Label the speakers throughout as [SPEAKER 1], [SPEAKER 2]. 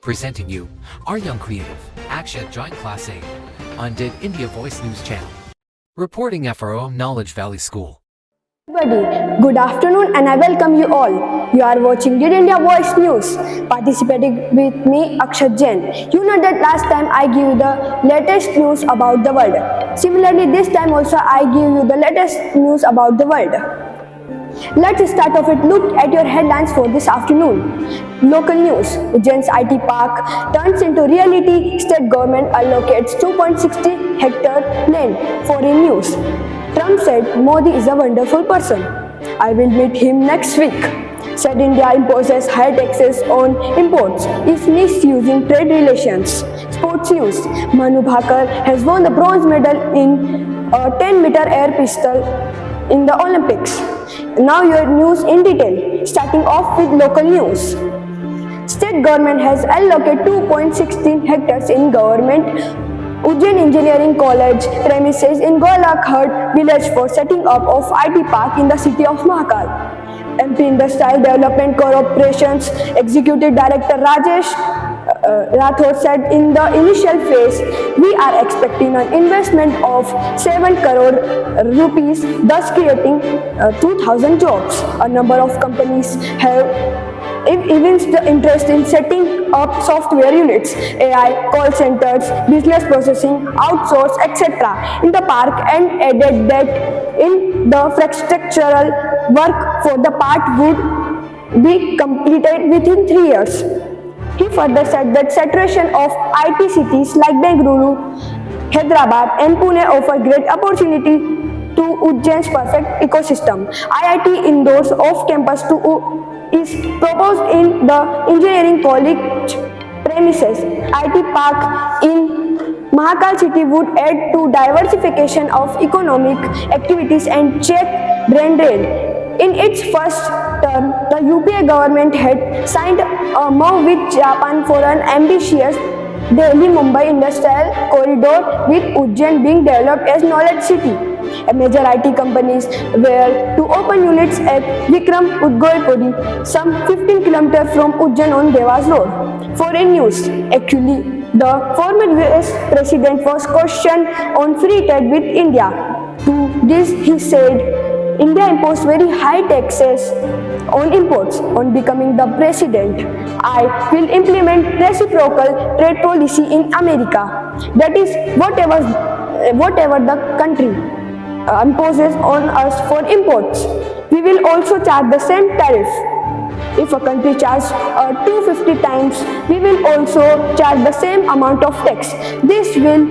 [SPEAKER 1] Presenting you our young creative, Akshat joined Class A on Did India Voice News Channel. Reporting FRO Knowledge Valley School.
[SPEAKER 2] Everybody, good afternoon and I welcome you all. You are watching Did India Voice News. Participating with me, Akshat Jain. You know that last time I give you the latest news about the world. Similarly, this time also I give you the latest news about the world. Let's start off with look at your headlines for this afternoon. Local news. Ujjain's IT park turns into reality. State government allocates 2.60 hectare land. Foreign news. Trump said Modi is a wonderful person. I will meet him next week. Said India imposes high taxes on imports, is misusing trade relations. Sports news. Manu Bhaker has won the bronze medal in a 10-meter air pistol in the Olympics. Now your news in detail. Starting off with local news. State government has allocated 2.16 hectares in government Ujjain Engineering College premises in Golaghat village for setting up of IT park in the city of Mahakal. MP Industrial Development Corporation's Executive Director Rajesh Rathod said in the initial phase, we are expecting an investment of 7 crore rupees, thus creating 2,000 jobs. A number of companies have evinced the interest in setting up software units, AI, call centers, business processing, outsource, etc. in the park and added that in the infrastructural work for the park would be completed within 3 years. He further said that saturation of IT cities like Bengaluru, Hyderabad and Pune offer great opportunity to Ujjain's perfect ecosystem. IIT Indore's off-campus is proposed in the engineering college premises. IT park in Mahakal city would add to diversification of economic activities and check brain drain. In its first term, the UPA government had signed a MoU with Japan for an ambitious Delhi-Mumbai industrial corridor with Ujjain being developed as knowledge city. Major IT companies were to open units at Vikram Udgoipuri, some 15 km from Ujjain on Devas Road. Foreign news. Actually, the former US president was questioned on free trade with India. To this, he said, India imposed very high taxes on imports. On becoming the president, I will implement reciprocal trade policy in America. That is, whatever the country imposes on us for imports, we will also charge the same tariff. If a country charges 250 times, we will also charge the same amount of tax. This will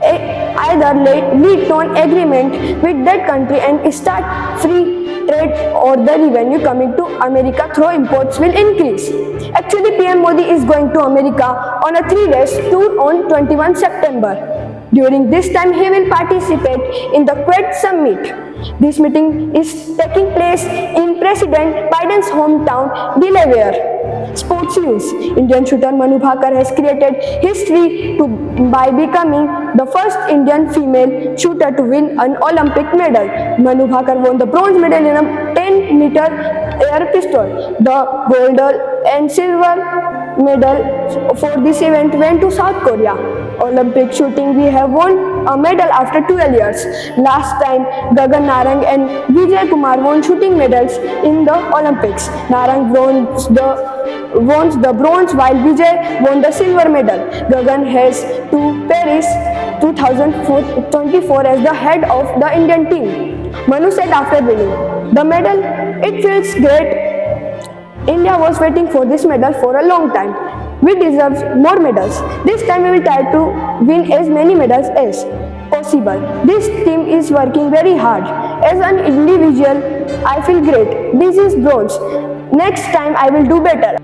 [SPEAKER 2] either lead to an agreement with that country and start free trade, or the revenue coming to America through imports will increase. Actually, PM Modi is going to America on a 3-day tour on 21 September. During this time, he will participate in the Quad Summit. This meeting is taking place in President Biden's hometown, Delaware. Sports news. Indian shooter Manu Bhaker has created history by becoming the first Indian female shooter to win an Olympic medal. Manu Bhaker won the bronze medal in a 10-meter air pistol. The gold and silver medal for this event went to South Korea. Olympic shooting, we have won a medal after 12 years. Last time, Gagan Narang and Vijay Kumar won shooting medals in the Olympics. Narang won the bronze while Vijay won the silver medal. Gagan has to Paris 2024 as the head of the Indian team. Manu said after winning the medal, it feels great. India was waiting for this medal for a long time. We deserve more medals. This time we will try to win as many medals as possible. This team is working very hard. As an individual, I feel great. This is bronze. Next time I will do better.